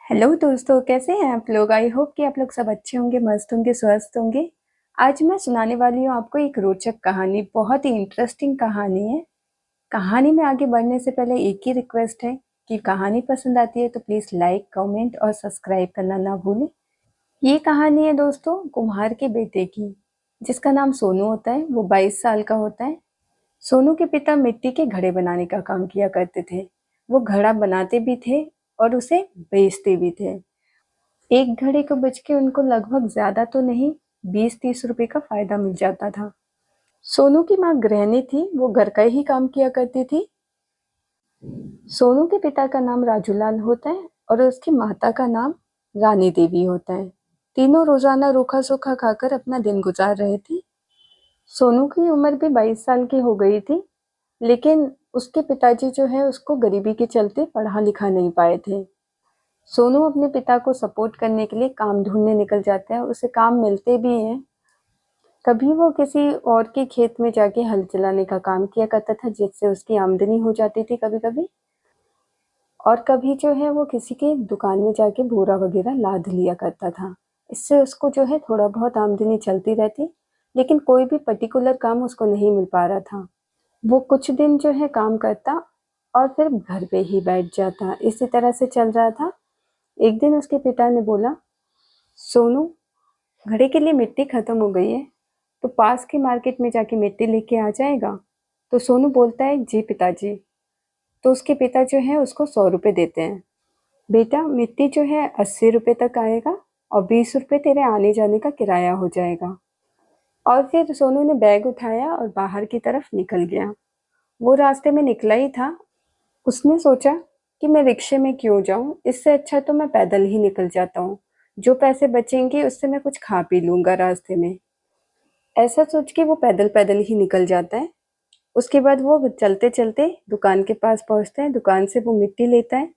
Hello दोस्तों, कैसे हैं आप लोग। आई होप कि आप लोग सब अच्छे होंगे, मस्त होंगे, स्वस्थ होंगे। आज मैं सुनाने वाली हूँ आपको एक रोचक कहानी। बहुत ही इंटरेस्टिंग कहानी है। कहानी में आगे बढ़ने से पहले एक ही रिक्वेस्ट है कि कहानी पसंद आती है तो प्लीज़ लाइक, कमेंट और सब्सक्राइब करना ना भूलें। ये कहानी है दोस्तों कुम्हार के बेटे की, जिसका नाम सोनू होता है। वो 22 साल का होता है। सोनू के पिता मिट्टी के घड़े बनाने का काम किया करते थे। वो घड़ा बनाते भी थे और उसे बेचते भी थे। एक घड़े को बेच के उनको लगभग ज्यादा तो नहीं, 20-30 रुपए का फायदा मिल जाता था। सोनू की माँ गृहिणी थी, वो घर का ही काम किया करती थी। सोनू के पिता का नाम राजूलाल होता है और उसकी माता का नाम रानी देवी होता है। तीनों रोजाना रूखा सूखा खाकर अपना दिन गुजार रहे थे। सोनू की उम्र भी 22 साल की हो गई थी, लेकिन उसके पिताजी जो है उसको गरीबी के चलते पढ़ा लिखा नहीं पाए थे। सोनू अपने पिता को सपोर्ट करने के लिए काम ढूंढने निकल जाता है। उसे काम मिलते भी हैं। कभी वो किसी और के खेत में जाके हल चलाने का काम किया करता था, जिससे उसकी आमदनी हो जाती थी कभी कभी। और कभी जो है वो किसी के दुकान में जाके बोरा वगैरह लाद लिया करता था। इससे उसको जो है थोड़ा बहुत आमदनी चलती रहती, लेकिन कोई भी पर्टिकुलर काम उसको नहीं मिल पा रहा था। वो कुछ दिन जो है काम करता और फिर घर पे ही बैठ जाता। इसी तरह से चल रहा था। एक दिन उसके पिता ने बोला, सोनू, घड़े के लिए मिट्टी खत्म हो गई है, तो पास के मार्केट में जाके मिट्टी लेके आ जाएगा। तो सोनू बोलता है, जी पिताजी। तो उसके पिता जो है उसको 100 रुपये देते हैं। बेटा, मिट्टी जो है 80 रुपये तक आएगा और 20 रुपये तेरे आने जाने का किराया हो जाएगा। और फिर सोनू ने बैग उठाया और बाहर की तरफ निकल गया। वो रास्ते में निकला ही था। उसने सोचा कि मैं रिक्शे में क्यों जाऊं, इससे अच्छा तो मैं पैदल ही निकल जाता हूँ। जो पैसे बचेंगे उससे मैं कुछ खा पी लूंगा रास्ते में। ऐसा सोच के वो पैदल पैदल ही निकल जाता है। उसके बाद वो चलते चलते दुकान के पास पहुंचता है। दुकान से वो मिट्टी लेता है।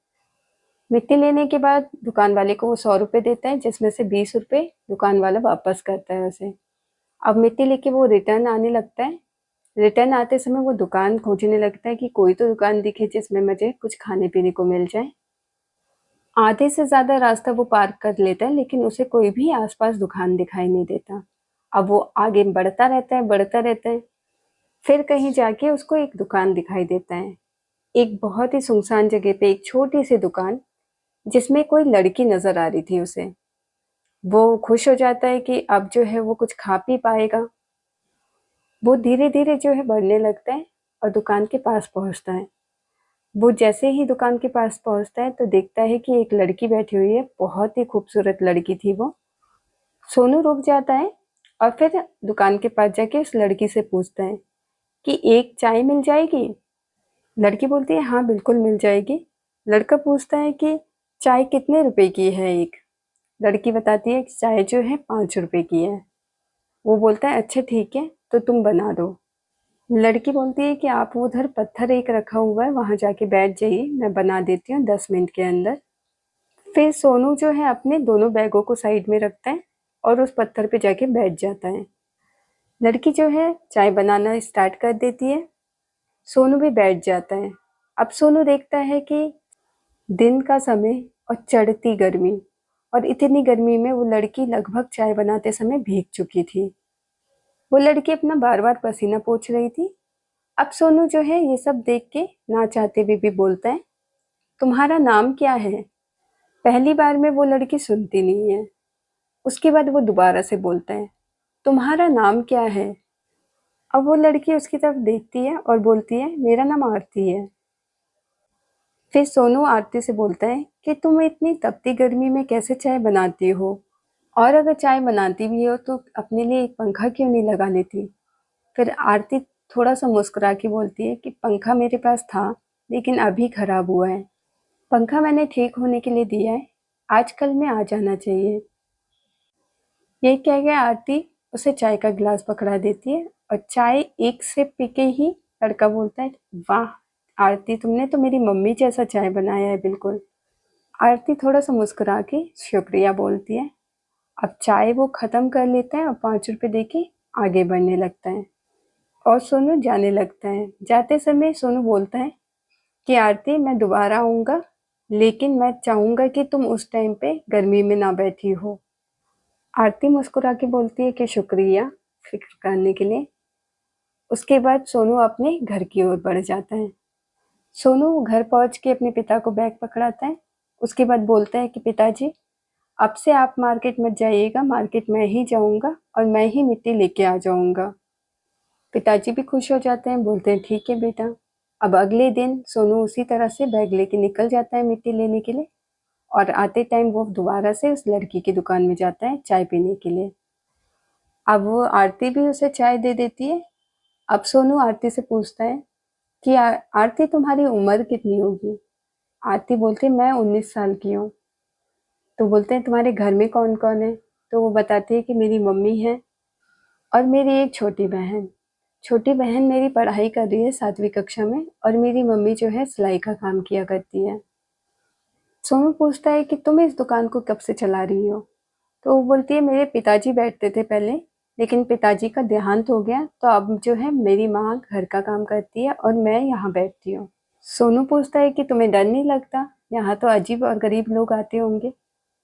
मिट्टी लेने के बाद दुकान वाले को वो 100 रुपये देता है, जिसमें से 20 रुपये दुकान वाला वापस करता है उसे। अब मिट्टी लेके वो रिटर्न आने लगता है। रिटर्न आते समय वो दुकान खोजने लगता है कि कोई तो दुकान दिखे जिसमें मुझे कुछ खाने पीने को मिल जाए। आधे से ज्यादा रास्ता वो पार कर लेता है, लेकिन उसे कोई भी आसपास दुकान दिखाई नहीं देता। अब वो आगे बढ़ता रहता है, बढ़ता रहता है। फिर कहीं जाके उसको एक दुकान दिखाई देता है। एक बहुत ही सुनसान जगह पे एक छोटी सी दुकान, जिसमें कोई लड़की नजर आ रही थी उसे। वो खुश हो जाता है कि अब जो है वो कुछ खा पी पाएगा। वो धीरे धीरे जो है बढ़ने लगता है और दुकान के पास पहुंचता है। वो जैसे ही दुकान के पास पहुंचता है तो देखता है कि एक लड़की बैठी हुई है। बहुत ही खूबसूरत लड़की थी वो। सोनू रुक जाता है और फिर दुकान के पास जाके उस लड़की से पूछता है कि एक चाय मिल जाएगी। लड़की बोलती है, हाँ बिल्कुल मिल जाएगी। लड़का पूछता है कि चाय कितने रुपए की है एक। लड़की बताती है कि चाय जो है 5 रुपए की है। वो बोलता है, अच्छा ठीक है, तो तुम बना दो। लड़की बोलती है कि आप उधर पत्थर एक रखा हुआ है, वहां जाके बैठ जाइए, मैं बना देती हूँ 10 मिनट के अंदर। फिर सोनू जो है अपने दोनों बैगों को साइड में रखता है और उस पत्थर पे जाके बैठ जाता है। लड़की जो है चाय बनाना स्टार्ट कर देती है। सोनू भी बैठ जाता है। अब सोनू देखता है कि दिन का समय और चढ़ती गर्मी, और इतनी गर्मी में वो लड़की लगभग चाय बनाते समय भीग चुकी थी। वो लड़की अपना बार बार पसीना पोंछ रही थी। अब सोनू जो है ये सब देख के ना चाहते हुए भी बोलता है, तुम्हारा नाम क्या है। पहली बार में वो लड़की सुनती नहीं है। उसके बाद वो दोबारा से बोलता है, तुम्हारा नाम क्या है। अब वो लड़की उसकी तरफ देखती है और बोलती है, मेरा नाम आरती है। फिर सोनू आरती से बोलता है कि तुम इतनी तपती गर्मी में कैसे चाय बनाती हो, और अगर चाय बनाती भी हो तो अपने लिए एक पंखा क्यों नहीं लगा लेती। फिर आरती थोड़ा सा मुस्कुरा के बोलती है कि पंखा मेरे पास था, लेकिन अभी खराब हुआ है। पंखा मैंने ठीक होने के लिए दिया है, आजकल में आ जाना चाहिए। यही कह के आरती उसे चाय का गिलास पकड़ा देती है और चाय एक सिप पी के ही लड़का बोलता है, वाह आरती, तुमने तो मेरी मम्मी जैसा चाय बनाया है बिल्कुल। आरती थोड़ा सा मुस्कुरा के शुक्रिया बोलती है। अब चाय वो खत्म कर लेता है और 5 रुपए दे के आगे बढ़ने लगता है और सोनू जाने लगता है। जाते समय सोनू बोलता है कि आरती, मैं दोबारा आऊँगा लेकिन मैं चाहूँगा कि तुम उस टाइम पे गर्मी में ना बैठी हो। आरती मुस्कुरा के बोलती है कि शुक्रिया फ़िक्र करने के लिए। उसके बाद सोनू अपने घर की ओर बढ़ जाता है। सोनू घर पहुँच के अपने पिता को बैग पकड़ाता है। उसके बाद बोलता है कि पिताजी, अब से आप मार्केट मत जाइएगा, मार्केट मैं ही जाऊँगा और मैं ही मिट्टी लेके आ जाऊँगा। पिताजी भी खुश हो जाते हैं, बोलते हैं ठीक है बेटा। अब अगले दिन सोनू उसी तरह से बैग लेके निकल जाता है मिट्टी लेने के लिए और आते टाइम वो दोबारा से उस लड़की की दुकान में जाता है चाय पीने के लिए। अब वो आरती भी उसे चाय दे देती है। अब सोनू आरती से पूछता है कि आरती तुम्हारी उम्र कितनी होगी? आरती बोलती है मैं 19 साल की हूँ। तो बोलते हैं तुम्हारे घर में कौन-कौन है? तो वो बताती है कि मेरी मम्मी है और मेरी एक छोटी बहन। छोटी बहन मेरी पढ़ाई कर रही है 7वीं कक्षा में और मेरी मम्मी जो है सिलाई का काम किया करती है। सोनू पूछता है कि तुम इस दुकान को कब से चला रही हो? तो वो बोलती है मेरे पिताजी बैठते थे पहले, लेकिन पिताजी का देहांत हो गया तो अब जो है मेरी माँ घर का काम करती है और मैं यहाँ बैठती हूँ। सोनू पूछता है कि तुम्हें डर नहीं लगता? यहाँ तो अजीब और गरीब लोग आते होंगे।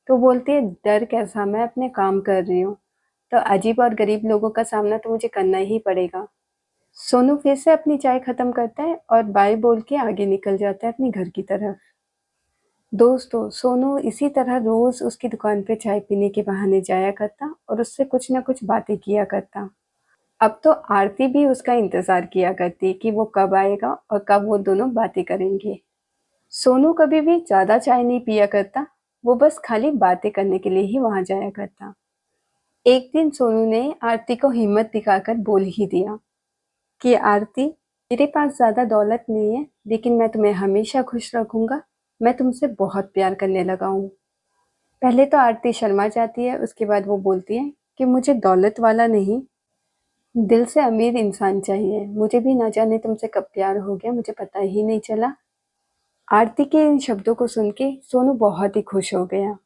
तो बोलती है डर कैसा, मैं अपने काम कर रही हूँ। तो अजीब और गरीब लोगों का सामना तो मुझे करना ही पड़ेगा। सोनू फिर से अपनी चाय खत्म करता है और बाय बोल के आगे निकल जाता है अपने घर की तरफ। दोस्तों, सोनू इसी तरह रोज उसकी दुकान पे चाय पीने के बहाने जाया करता और उससे कुछ न कुछ बातें किया करता। अब तो आरती भी उसका इंतजार किया करती कि वो कब आएगा और कब वो दोनों बातें करेंगे। सोनू कभी भी ज्यादा चाय नहीं पिया करता, वो बस खाली बातें करने के लिए ही वहां जाया करता। एक दिन सोनू ने आरती को हिम्मत दिखाकर बोल ही दिया कि आरती, मेरे पास ज्यादा दौलत नहीं है, लेकिन मैं तुम्हें हमेशा खुश रखूंगा। मैं तुमसे बहुत प्यार करने लगा हूँ। पहले तो आरती शर्मा जाती है, उसके बाद वो बोलती है कि मुझे दौलत वाला नहीं, दिल से अमीर इंसान चाहिए। मुझे भी ना जाने तुमसे कब प्यार हो गया, मुझे पता ही नहीं चला। आरती के इन शब्दों को सुन के सोनू बहुत ही खुश हो गया।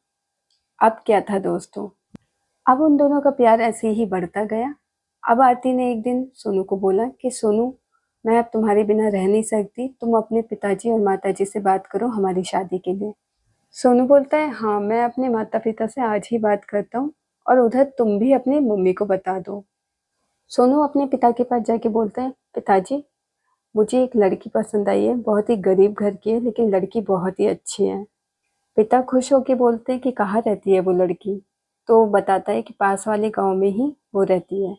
अब क्या था दोस्तों, अब उन दोनों का प्यार ऐसे ही बढ़ता गया। अब आरती ने एक दिन सोनू को बोला कि सोनू, मैं अब तुम्हारे बिना रह नहीं सकती, तुम अपने पिताजी और माताजी से बात करो हमारी शादी के लिए। सोनू बोलता है हाँ, मैं अपने माता पिता से आज ही बात करता हूँ और उधर तुम भी अपनी मम्मी को बता दो। सोनू अपने पिता के पास जाके बोलता है पिताजी, मुझे एक लड़की पसंद आई है, बहुत ही गरीब घर की है लेकिन लड़की बहुत ही अच्छी है। पिता खुश होके बोलते हैं कि कहाँ रहती है वो लड़की? तो वो बताता है कि पास वाले गांव में ही वो रहती है।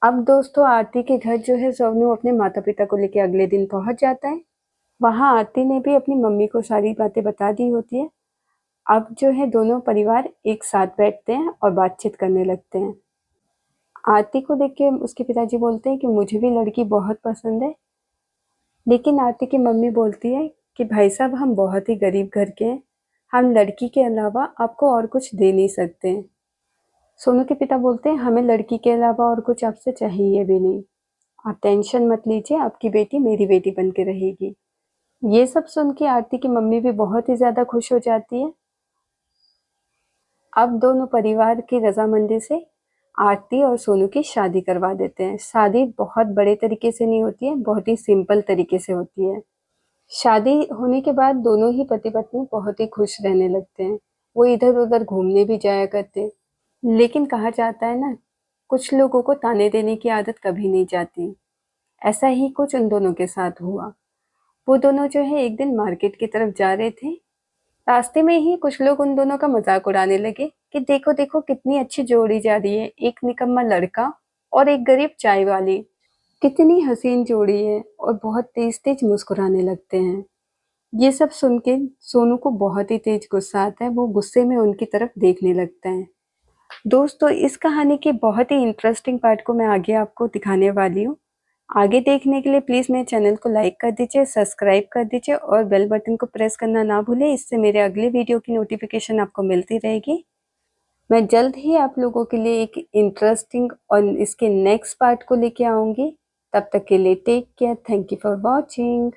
अब दोस्तों आरती के घर जो है सोनू अपने माता पिता को लेके अगले दिन पहुंच जाता है। वहां आरती ने भी अपनी मम्मी को सारी बातें बता दी होती है। अब जो है दोनों परिवार एक साथ बैठते हैं और बातचीत करने लगते हैं। आरती को देख के उसके पिताजी बोलते हैं कि मुझे भी लड़की बहुत पसंद है, लेकिन आरती की मम्मी बोलती है कि भाई साहब हम बहुत ही गरीब घर के हैं, हम लड़की के अलावा आपको और कुछ दे नहीं सकते हैं। सोनू के पिता बोलते हैं हमें लड़की के अलावा और कुछ आपसे चाहिए भी नहीं, आप टेंशन मत लीजिए, आपकी बेटी मेरी बेटी बन के रहेगी। ये सब सुन के आरती की मम्मी भी बहुत ही ज्यादा खुश हो जाती है। अब दोनों परिवार की रजामंदी से आरती और सोनू की शादी करवा देते हैं। शादी बहुत बड़े तरीके से नहीं होती है, बहुत ही सिंपल तरीके से होती है। शादी होने के बाद दोनों ही पति पत्नी बहुत ही खुश रहने लगते हैं। वो इधर उधर घूमने भी जाया करते हैं। लेकिन कहा जाता है ना, कुछ लोगों को ताने देने की आदत कभी नहीं जाती। ऐसा ही कुछ उन दोनों के साथ हुआ। वो दोनों जो है एक दिन मार्केट की तरफ जा रहे थे। रास्ते में ही कुछ लोग उन दोनों का मजाक उड़ाने लगे कि देखो देखो कितनी अच्छी जोड़ी जा रही है, एक निकम्मा लड़का और एक गरीब चाय वाली, कितनी हसीन जोड़ी है, और बहुत तेज तेज मुस्कुराने लगते हैं। ये सब सुन के सोनू को बहुत ही तेज गुस्सा आता है, वो गुस्से में उनकी तरफ देखने लगता है। दोस्तों इस कहानी के बहुत ही इंटरेस्टिंग पार्ट को मैं आगे आपको दिखाने वाली हूँ। आगे देखने के लिए प्लीज़ मेरे चैनल को लाइक कर दीजिए, सब्सक्राइब कर दीजिए और बेल बटन को प्रेस करना ना भूलें, इससे मेरे अगले वीडियो की नोटिफिकेशन आपको मिलती रहेगी। मैं जल्द ही आप लोगों के लिए एक इंटरेस्टिंग और इसके नेक्स्ट पार्ट को लेके आऊँगी। तब तक के लिए take care, thank you for watching.